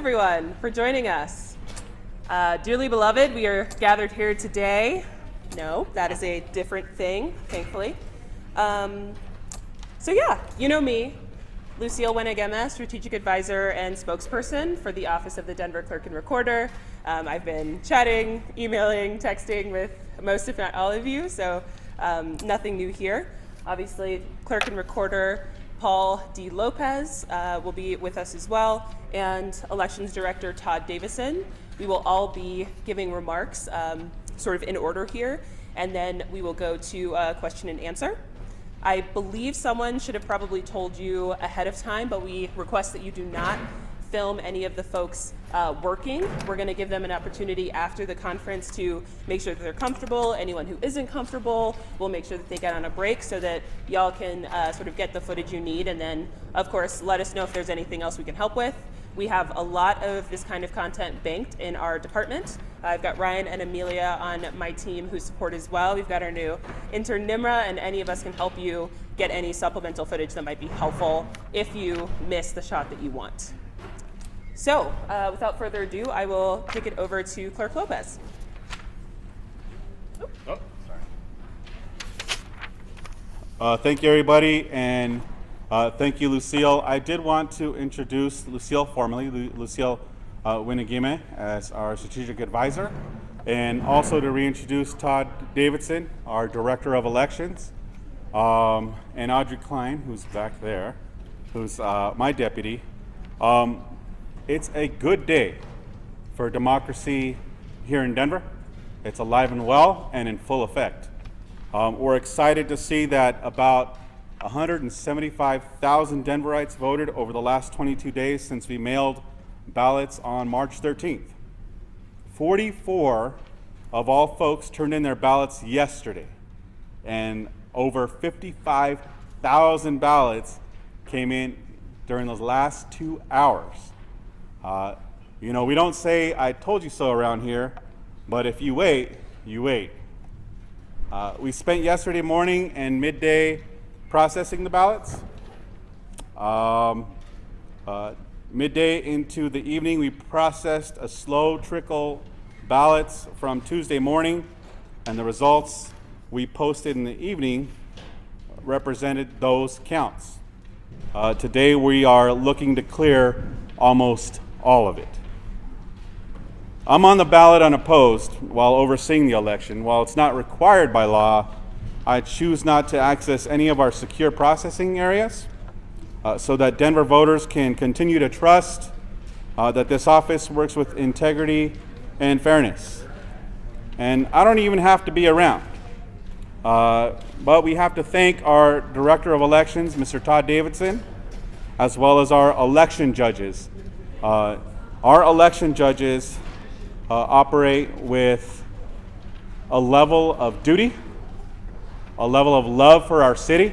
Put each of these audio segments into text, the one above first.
everyone for joining us. Dearly beloved, we are gathered here today. No, that is a different thing, thankfully. So yeah, you know me, Lucille Wenegema, Strategic Advisor and Spokesperson for the Office of the Denver Clerk and Recorder. I've been chatting, emailing, texting with most, if not all of you, so nothing new here. Obviously, Clerk and Recorder Paul D. Lopez will be with us as well, and Elections Director Todd Davison. We will all be giving remarks sort of in order here, and then we will go to question and answer. I believe someone should have probably told you ahead of time, but we request that you do not film any of the folks working. We're going to give them an opportunity after the conference to make sure that they're comfortable. Anyone who isn't comfortable, we'll make sure that they get on a break so that y'all can sort of get the footage you need, and then, of course, let us know if there's anything else we can help with. We have a lot of this kind of content banked in our department. I've got Ryan and Amelia on my team who support as well. We've got our new intern Nimra, and any of us can help you get any supplemental footage that might be helpful if you miss the shot that you want. So, without further ado, I will kick it over to Clerk Lopez. Thank you, everybody, and thank you, Lucille. I did want to introduce Lucille formally, Lucille Wenegema, as our strategic advisor, and also to reintroduce Todd Davidson, our director of elections, and Audrey Klein, who's back there, who's my deputy. It's a good day for democracy here in Denver. It's alive and well and in full effect. We're excited to see that about 175,000 Denverites voted over the last 22 days since we mailed ballots on March 13th. 44 of all folks turned in their ballots yesterday, and over 55,000 ballots came in during those last 2 hours. You know, we don't say "I told you so" around here, but if you wait, you wait. We spent yesterday morning and midday processing the ballots. Midday into the evening, we processed a slow trickle ballots from Tuesday morning, and the results we posted in the evening represented those counts. Today we are looking to clear almost all of it. I'm on the ballot unopposed while overseeing the election. While it's not required by law, I choose not to access any of our secure processing areas so that Denver voters can continue to trust that this office works with integrity and fairness. And I don't even have to be around. But we have to thank our Director of Elections, Mr. Todd Davidson, as well as our election judges. Our election judges operate with a level of duty, a level of love for our city,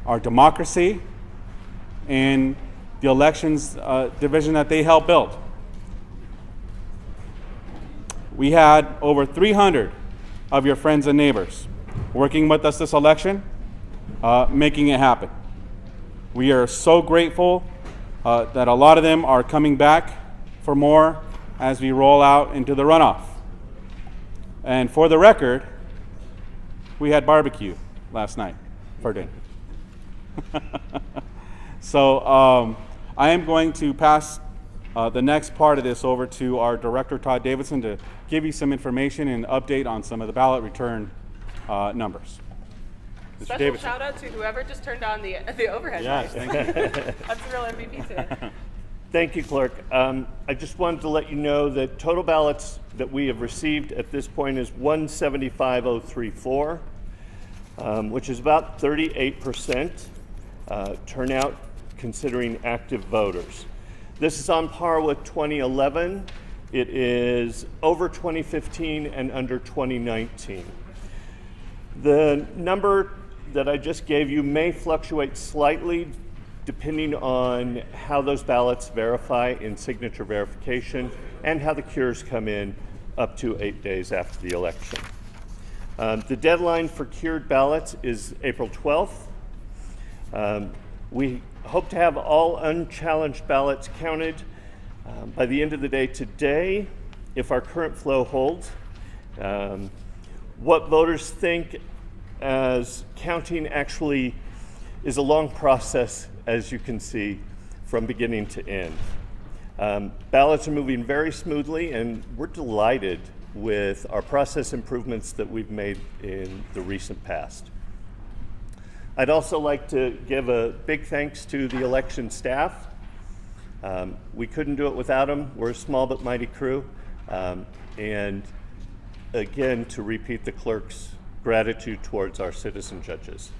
our democracy, and the elections division that they help build. We had over 300 of your friends and neighbors working with us this election, making it happen. We are so grateful that a lot of them are coming back for more as we roll out into the runoff. And for the record, we had barbecue last night for dinner. So I am going to pass the next part of this over to our Director, Todd Davidson, to give you some information and update on some of the ballot return numbers. Mr. Special Davidson. shout out to whoever just turned on the overhead Yes, light. thank you. That's the real MVP today. Thank you, Clerk. I just wanted to let you know that total ballots that we have received at this point is 175,034, which is about 38% turnout considering active voters. This is on par with 2011. It is over 2015 and under 2019. The number that I just gave you may fluctuate slightly depending on how those ballots verify in signature verification and how the cures come in up to 8 days after the election. The deadline for cured ballots is April 12th. We hope to have all unchallenged ballots counted By the end of the day today, if our current flow holds, what voters think as counting actually is a long process, as you can see, from beginning to end. Ballots are moving very smoothly, and we're delighted with our process improvements that we've made in the recent past. I'd also like to give a big thanks to the election staff. We couldn't do it without them. We're a small but mighty crew. And again, to repeat the clerk's gratitude towards our citizen judges.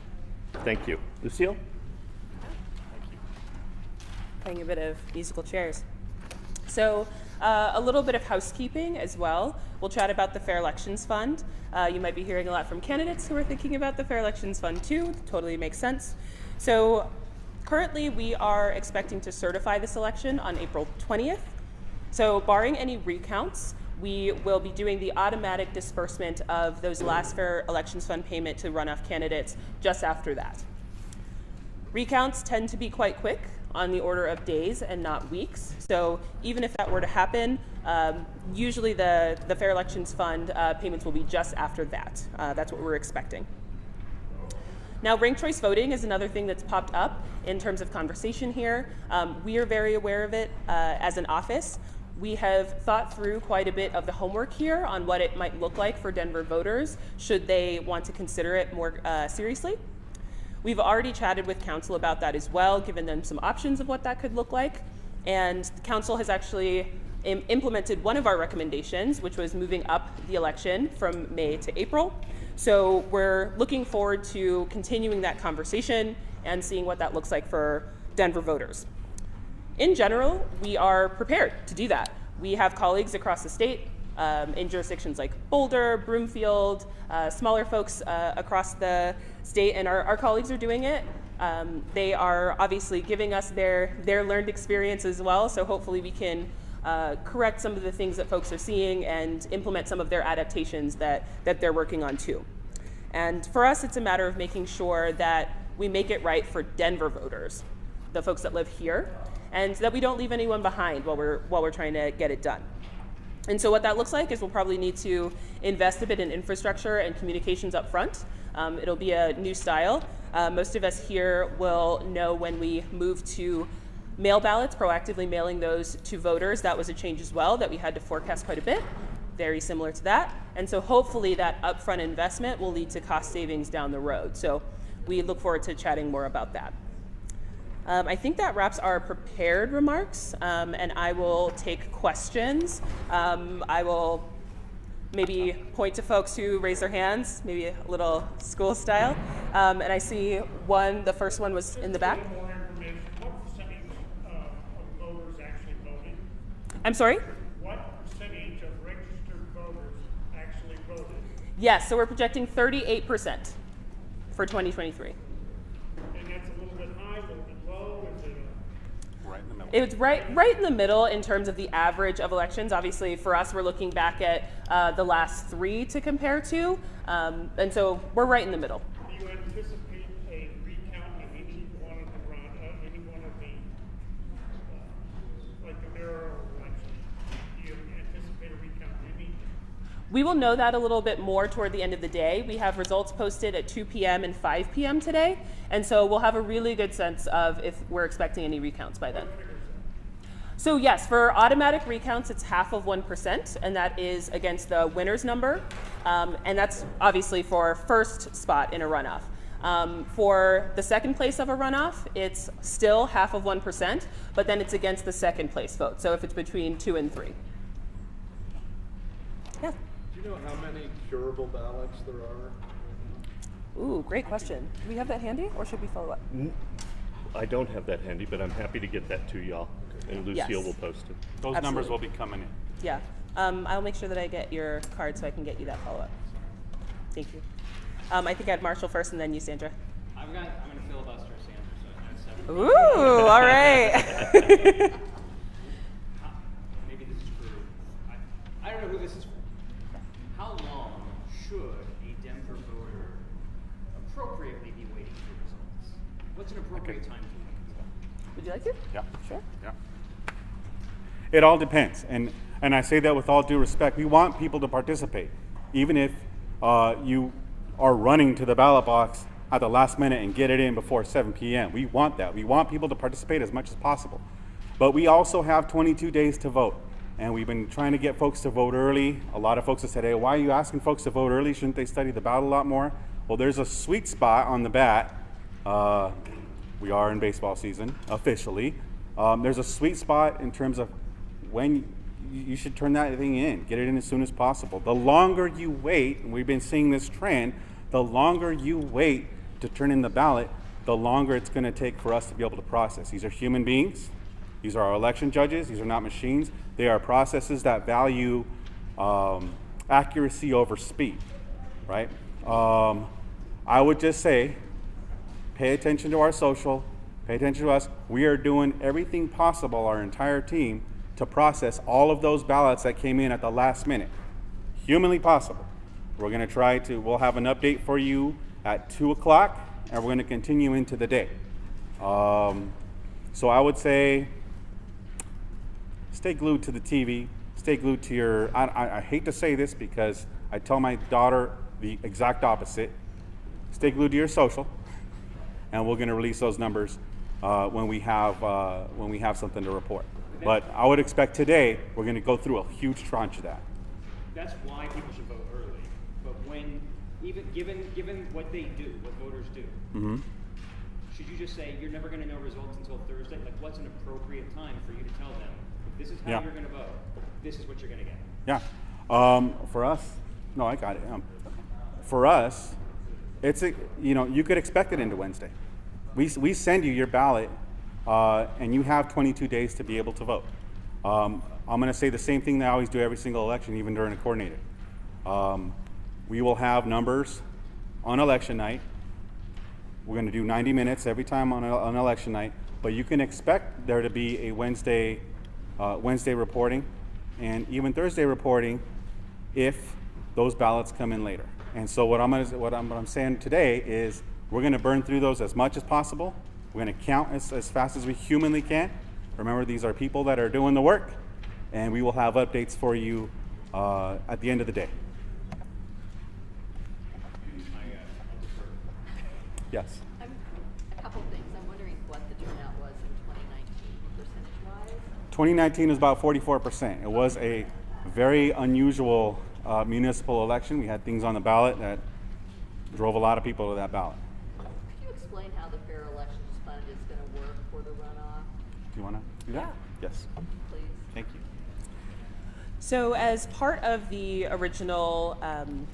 Thank you. Lucille? Playing a bit of musical chairs. So a little bit of housekeeping as well. We'll chat about the Fair Elections Fund. You might be hearing a lot from candidates who are thinking about the Fair Elections Fund too. Totally makes sense. So currently we are expecting to certify this election on April 20th. So barring any recounts, we will be doing the automatic disbursement of those last Fair Elections Fund payment to runoff candidates just after that. Recounts tend to be quite quick, on the order of days and not weeks. So even if that were to happen, usually the Fair Elections Fund payments will be just after that. That's what we're expecting. Now, ranked choice voting is another thing that's popped up in terms of conversation here. We are very aware of it as an office. We have thought through quite a bit of the homework here on what it might look like for Denver voters should they want to consider it more seriously. We've already chatted with council about that as well, given them some options of what that could look like. And the council has actually implemented one of our recommendations, which was moving up the election from May to April. So we're looking forward to continuing that conversation and seeing what that looks like for Denver voters. In general, we are prepared to do that. We have colleagues across the state in jurisdictions like Boulder, Broomfield, smaller folks across the state, and our colleagues are doing it. They are obviously giving us their learned experience as well, so hopefully we can correct some of the things that folks are seeing and implement some of their adaptations that they're working on too. And for us, it's a matter of making sure that we make it right for Denver voters, the folks that live here, and that we don't leave anyone behind while we're trying to get it done. And so what that looks like is we'll probably need to invest a bit in infrastructure and communications up front. It'll be a new style. Most of us here will know when we move to mail ballots, proactively mailing those to voters. That was a change as well that we had to forecast quite a bit, very similar to that. And so hopefully that upfront investment will lead to cost savings down the road. So we look forward to chatting more about that. I think that wraps our prepared remarks, and I will take questions. I will maybe point to folks who raise their hands, maybe a little school style. And I see the first one was in the back. More information. What percentage of voters actually voted? I'm sorry? What percentage of registered voters actually voted? Yes, so we're projecting 38% for 2023. And that's a little bit high, a little bit low. Is it Right in the middle. It's right in the middle in terms of the average of elections. Obviously, for us, we're looking back at the last three to compare to, and so we're right in the middle. do you anticipate a recount in any one of the like the mayoral election? Do you anticipate a recount in any? We will know that a little bit more toward the end of the day. We have results posted at 2 p.m. and 5 p.m. today, and so we'll have a really good sense of if we're expecting any recounts by then. So yes, for automatic recounts, it's 0.5%, and that is against the winner's number, and that's obviously for first spot in a runoff. For the second place of a runoff, it's still 0.5%, but then it's against the second place vote, so if it's between 2 and 3. Yeah. Do you know how many curable ballots there are? Ooh, great question. Do we have that handy, or should we follow up? I don't have that handy, but I'm happy to get that to y'all, and Lucille Yes. will post it. Those numbers will be coming in. Yeah. I'll make sure that I get your card so I can get you that follow-up. Thank you. I think I had Marshall first and then you, Sandra. I'm gonna filibuster Sandra, so I know 7. Ooh, all right. Maybe this is for, I don't know who this is for. How long should a Denver voter appropriately be waiting for results? What's an appropriate time to wait? Would you like to? Yeah. Sure. Yeah. It all depends, and I say that with all due respect. We want people to participate, even if you are running to the ballot box at the last minute and get it in before 7 p.m. We want that. We want people to participate as much as possible. But we also have 22 days to vote, and we've been trying to get folks to vote early. A lot of folks have said, hey, why are you asking folks to vote early? Shouldn't they study the ballot a lot more? Well, there's a sweet spot on the bat. We are in baseball season, officially. There's a sweet spot in terms of when you should turn that thing in, get it in as soon as possible. The longer you wait, and we've been seeing this trend, the longer you wait to turn in the ballot, the longer it's going to take for us to be able to process. These are human beings. These are our election judges. These are not machines. They are processes that value accuracy over speed, right? I would just say, pay attention to our social, pay attention to us. We are doing everything possible, our entire team, to process all of those ballots that came in at the last minute, humanly possible. We're going to try to, we'll have an update for you at 2 o'clock, and we're going to continue into the day. So I would say, stay glued to the TV, stay glued to your, I hate to say this because I tell my daughter the exact opposite, stay glued to your social, and we're going to release those numbers when we have something to report. But I would expect today we're going to go through a huge tranche of that. That's why people should vote early. But when, even given what they do, what voters do, should you just say you're never going to know results until Thursday? Like, what's an appropriate time for you to tell them, if this is how you're going to vote, this is what you're going to get? Yeah. For us, no, I got it. For us, it's you could expect it into Wednesday. We send you your ballot, and you have 22 days to be able to vote. I'm going to say the same thing that I always do every single election, even during a coordinated. We will have numbers on election night. We're going to do 90 minutes every time on election night, but you can expect there to be a Wednesday reporting and even Thursday reporting if those ballots come in later. And so what I'm saying today is we're going to burn through those as much as possible. We're going to count as fast as we humanly can. Remember, these are people that are doing the work, and we will have updates for you at the end of the day. Yes. A couple things. I'm wondering what the turnout was in 2019, percentage-wise. 2019 was about 44%. It was a very unusual municipal election. We had things on the ballot that drove a lot of people to that ballot. Could you explain how the Fair Elections Fund is going to work for the runoff, Do you want to do that? Yes. please? Thank you. So as part of the original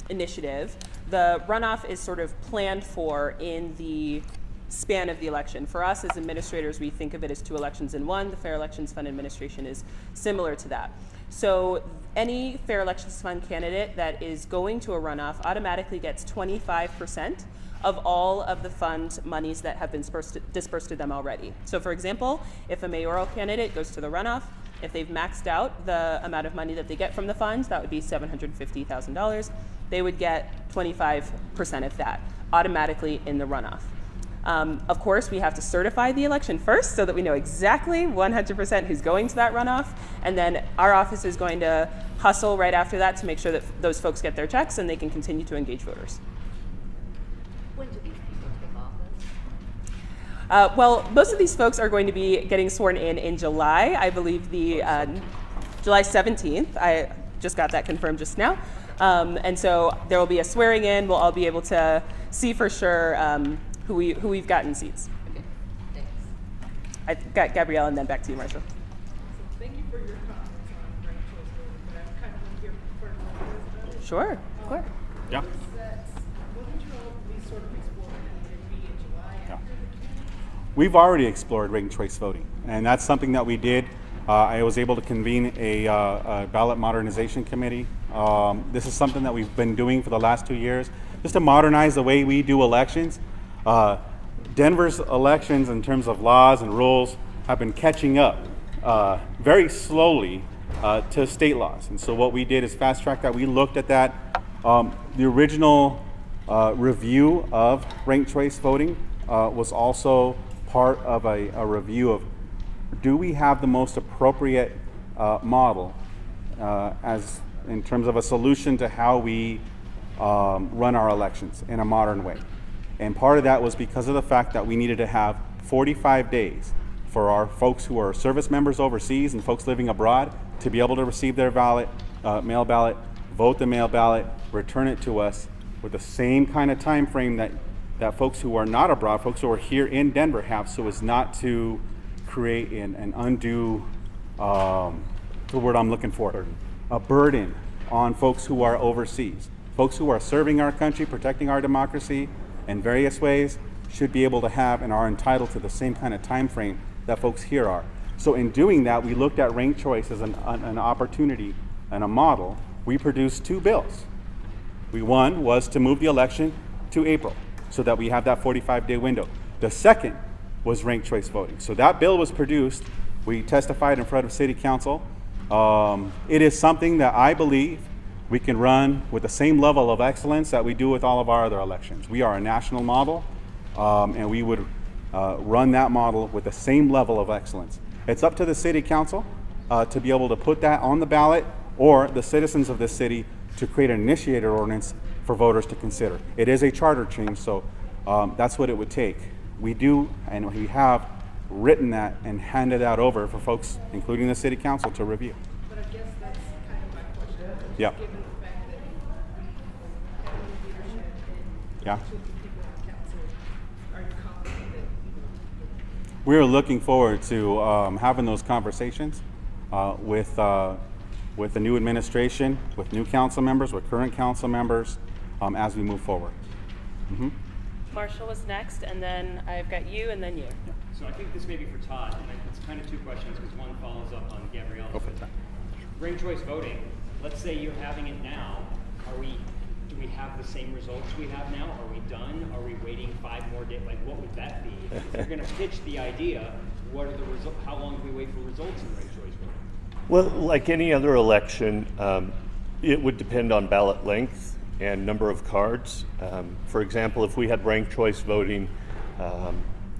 initiative, the runoff is sort of planned for in the span of the election. For us as administrators, we think of it as 2 elections in 1. The Fair Elections Fund administration is similar to that. So any Fair Elections Fund candidate that is going to a runoff automatically gets 25% of all of the fund monies that have been dispersed to them already. So for example, if a mayoral candidate goes to the runoff, if they've maxed out the amount of money that they get from the funds, that would be $750,000, they would get 25% of that automatically in the runoff. Of course, we have to certify the election first so that we know exactly 100% who's going to that runoff, and then our office is going to hustle right after that to make sure that those folks get their checks and they can continue to engage voters. When do these people take office? Well, most of these folks are going to be getting sworn in July. I believe the July 17th. I just got that confirmed just now. And so there will be a swearing in. We'll all be able to see for sure who we've got in seats. Okay, thanks. I got Gabrielle, and then back to you, Marshall. Thank you for your comments on ranked choice voting, but I kind of want to hear from about it. Sure, sure. Yeah. Is that, wasn't you all be sort of exploring that would it be in July after the campaign? We've already explored ranked choice voting, and that's something that we did. I was able to convene a ballot modernization committee. This is something that we've been doing for the last 2 years, just to modernize the way we do elections. Denver's elections, in terms of laws and rules, have been catching up very slowly to state laws. And so what we did is fast track that. We looked at that. The original review of ranked choice voting was also part of a review of, do we have the most appropriate model as in terms of a solution to how we run our elections in a modern way. And part of that was because of the fact that we needed to have 45 days for our folks who are service members overseas and folks living abroad to be able to receive their ballot, mail ballot, vote the mail ballot, return it to us with the same kind of time frame that folks who are not abroad, folks who are here in Denver have, so as not to create an undue, the word I'm looking for, a burden on folks who are overseas. Folks who are serving our country, protecting our democracy in various ways should be able to have and are entitled to the same kind of time frame that folks here are. So in doing that, we looked at ranked choice as an opportunity and a model. We produced 2 bills. One was to move the election to April so that we have that 45-day window. The second was ranked choice voting. So that bill was produced. We testified in front of City Council. It is something that I believe we can run with the same level of excellence that we do with all of our other elections. We are a national model, and we would run that model with the same level of excellence. It's up to the City Council to be able to put that on the ballot, or the citizens of this city to create an initiated ordinance for voters to consider. It is a charter change, so that's what it would take. We do, and we have written that and handed that over for folks, including the City Council, to review. But I guess that's kind of my question. Yeah. Given the fact that we have new leadership and Yeah. 2 people on council, are you confident that We're looking forward to having those conversations with the new administration, with new council members, with current council members, as we move forward. Marshall was next, and then I've got you, and then you. So I think this may be for Todd, and it's kind of 2 questions because one follows up on Gabrielle's. Go for that. Ranked choice voting. Let's say you're having it now. Do we have the same results we have now? Are we done? Are we waiting 5 more days? Like, what would that be? If you're going to pitch the idea, what are the results? How long do we wait for results in ranked choice voting? Well, like any other election, it would depend on ballot length and number of cards. For example, if we had ranked choice voting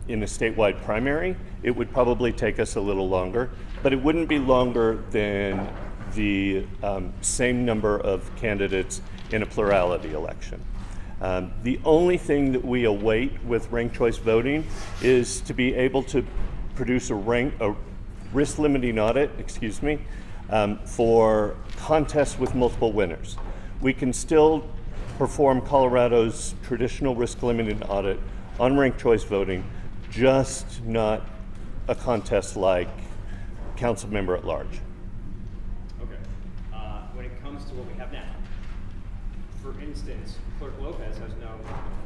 in a statewide primary, it would probably take us a little longer, but it wouldn't be longer than the same number of candidates in a plurality election. The only thing that we await with ranked choice voting is to be able to produce a risk limiting audit, for contests with multiple winners. We can still perform Colorado's traditional risk limiting audit on ranked choice voting, just not a contest like council member at large. Okay. When it comes to what we have now, for instance, Clerk Lopez has no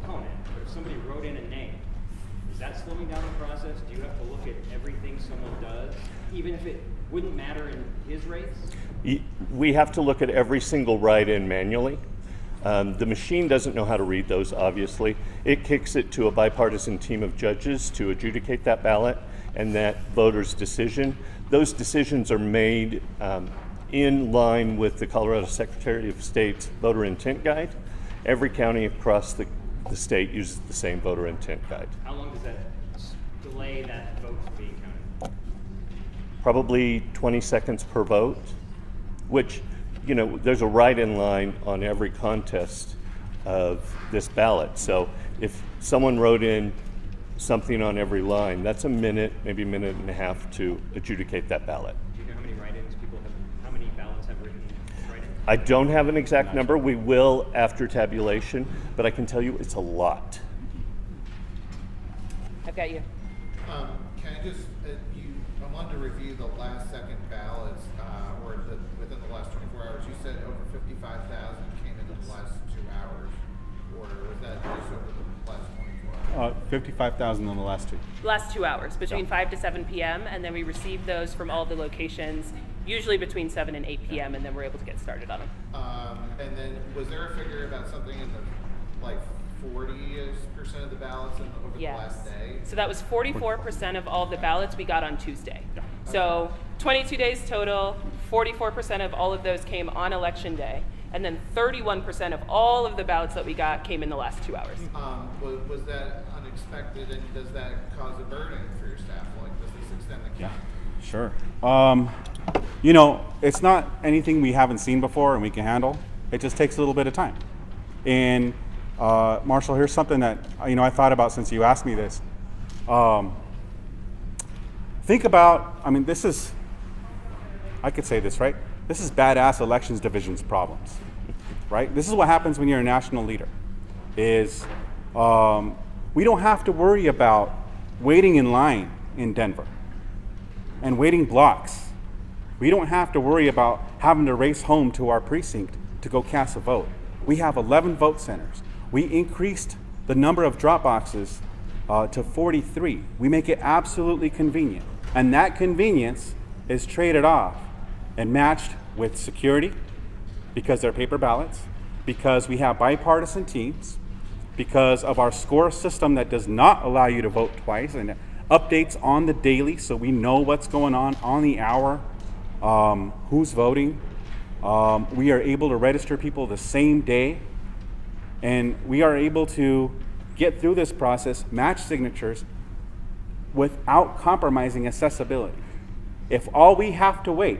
opponent, but if somebody wrote in a name, is that slowing down the process? Do you have to look at everything someone does, even if it wouldn't matter in his race? We have to look at every single write-in manually. The machine doesn't know how to read those, obviously. It kicks it to a bipartisan team of judges to adjudicate that ballot and that voter's decision. Those decisions are made in line with the Colorado Secretary of State's voter intent guide. Every county across the state uses the same voter intent guide. How long does that delay that vote from being counted? Probably 20 seconds per vote, which, there's a write-in line on every contest of this ballot. So if someone wrote in something on every line, that's a minute, maybe a minute and a half to adjudicate that ballot. Do you know how many write-ins people have, how many ballots have written write-ins? I don't have an exact number. We will after tabulation, but I can tell you it's a lot. I've got you. Can I just, I wanted to review the last second ballots, within the last 24 hours. You said over 55,000 came in the last 2 hours order. Was that just over the last 24 hours? 55,000 in the last 2. Last 2 hours, between 5 to 7 p.m., and then we received those from all the locations, usually between 7 and 8 p.m., and then we're able to get started on them. And then was there a figure about something in the 40% of the ballots over the last day? So that was 44% of all the ballots we got on Tuesday. So 22 days total, 44% of all of those came on election day, and then 31% of all of the ballots that we got came in the last 2 hours. Was that unexpected, and does that cause a burden for your staff? Like, does this extend the count? Sure. you know, it's not anything we haven't seen before and we can handle. It just takes a little bit of time. And Marshall, here's something that I thought about since you asked me this. Think about, I could say this, right? This is badass elections division's problems, right? This is what happens when you're a national leader, is we don't have to worry about waiting in line in Denver and waiting blocks. We don't have to worry about having to race home to our precinct to go cast a vote. We have 11 vote centers. We increased the number of drop boxes to 43. We make it absolutely convenient. And that convenience is traded off and matched with security, because they're paper ballots, because we have bipartisan teams, because of our score system that does not allow you to vote twice, and updates on the daily so we know what's going on the hour, who's voting. We are able to register people the same day, and we are able to get through this process, match signatures, without compromising accessibility. If all we have to wait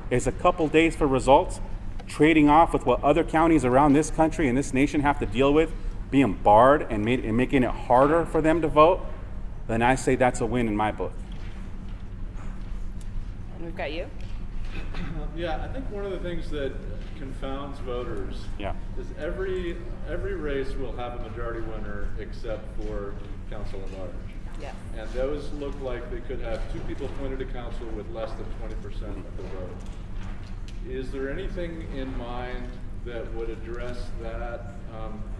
is a couple days for results, trading off with what other counties around this country and this nation have to deal with, being barred and making it harder for them to vote, then I say that's a win in my book. And we've got you. Yeah, I think one of the things that confounds voters is every race will have a majority winner except for council at large. Yes. And those look like they could have two people appointed to council with less than 20% of the vote. Is there anything in mind that would address that,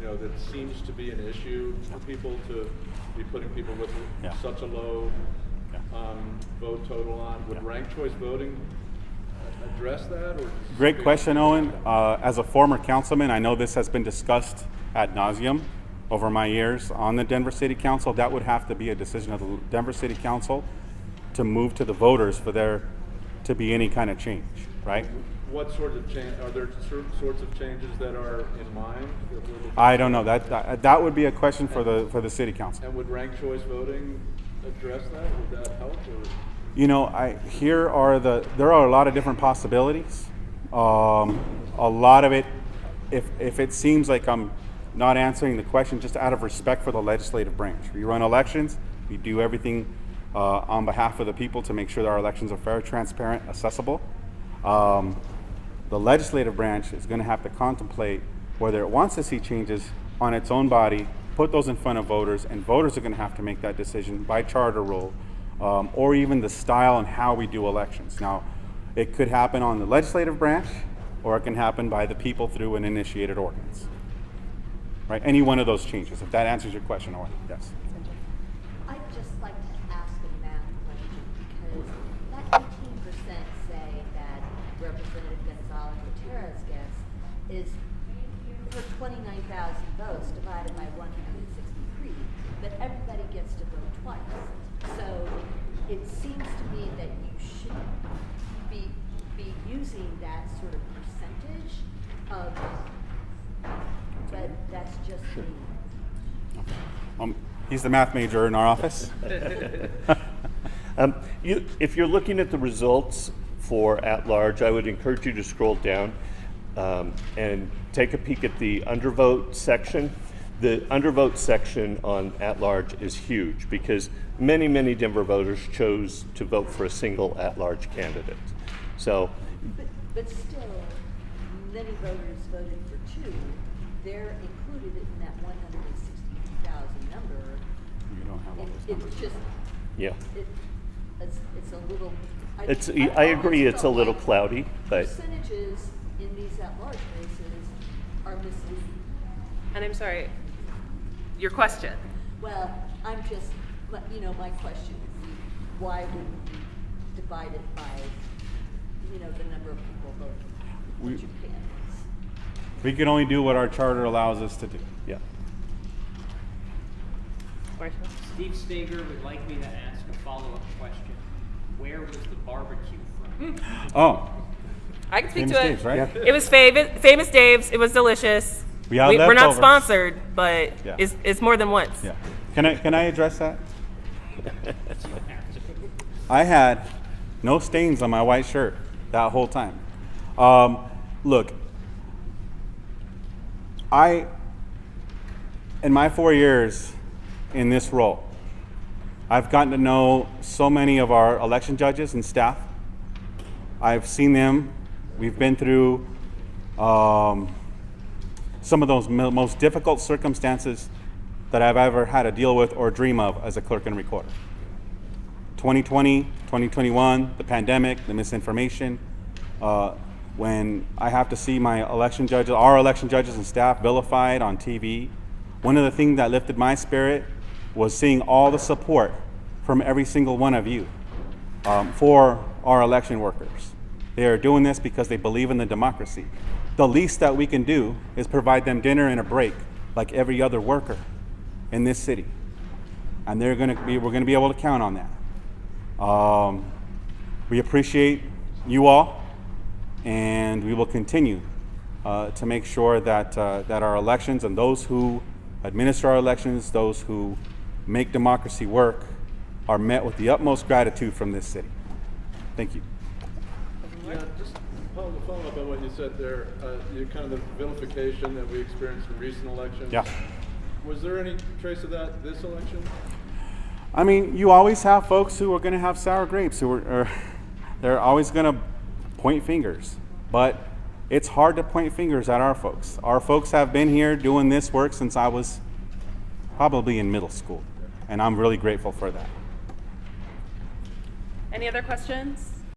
that seems to be an issue for people to be putting people with such a low vote total on? Would ranked choice voting address that? Or Great question, Owen. As a former councilman, I know this has been discussed ad nauseum over my years on the Denver City Council. That would have to be a decision of the Denver City Council to move to the voters for there to be any kind of change, right? What sorts of change, are there sorts of changes that are in mind? I don't know. That would be a question for the City Council. And would ranked choice voting address that? Would that help? Or? There are a lot of different possibilities. A lot of it, if it seems like I'm not answering the question just out of respect for the legislative branch. We run elections. We do everything on behalf of the people to make sure that our elections are fair, transparent, accessible. The legislative branch is going to have to contemplate whether it wants to see changes on its own body, put those in front of voters, and voters are going to have to make that decision by charter rule, or even the style and how we do elections. Now, it could happen on the legislative branch, or it can happen by the people through an initiated ordinance. Right? Any one of those changes, if that answers your question, Owen. Yes. I'd just like to ask a math question, because that 18% say that Representative Gonzalez Gutierrez gets is for 29,000 votes divided by 163, but everybody gets to vote twice. So it seems to me that you should be using that sort of percentage of, but that's just me. He's the math major in our office. If you're looking at the results for at-large, I would encourage you to scroll down and take a peek at the undervote section. The undervote section on at-large is huge because many, many Denver voters chose to vote for a single at-large candidate. So, But still, many voters voted for two. They're included in that 160,000 number. You don't have all those numbers. It's just, yeah. it's a little. I agree it's a little cloudy, but Percentages in these at-large races are misleading. And I'm sorry, your question. Well, my question would be, why wouldn't we divide it by, the number of people voting for two candidates? We can only do what our charter allows us to do. yeah. Marshall? Steve Stager would like me to ask a follow-up question. Where was the barbecue from? Oh, I can speak Famous to it. Dave's, right? It was Famous Dave's. It was delicious. We had We're not leftovers. sponsored, but Yeah. it's more than once. Yeah. Can I address that? I had No stains on my white shirt that whole time. Look, in my 4 years in this role, I've gotten to know so many of our election judges and staff. I've seen them. We've been through some of those most difficult circumstances that I've ever had to deal with or dream of as a clerk and recorder. 2020, 2021, the pandemic, the misinformation, when I have to see my election judges, our election judges and staff vilified on TV, one of the things that lifted my spirit was seeing all the support from every single one of you for our election workers. They are doing this because they believe in the democracy. The least that we can do is provide them dinner and a break like every other worker in this city. And we're going to be able to count on that. We appreciate you all, and we will continue to make sure that our elections and those who administer our elections, those who make democracy work, are met with the utmost gratitude from this city. Thank you. Yeah, just following up on what you said there, kind of the vilification that we experienced in recent elections. Yeah. Was there any trace of that this election? I mean, you always have folks who are going to have sour grapes, they're always going to point fingers. But it's hard to point fingers at our folks. Our folks have been here doing this work since I was probably in middle school, and I'm really grateful for that. Any other questions?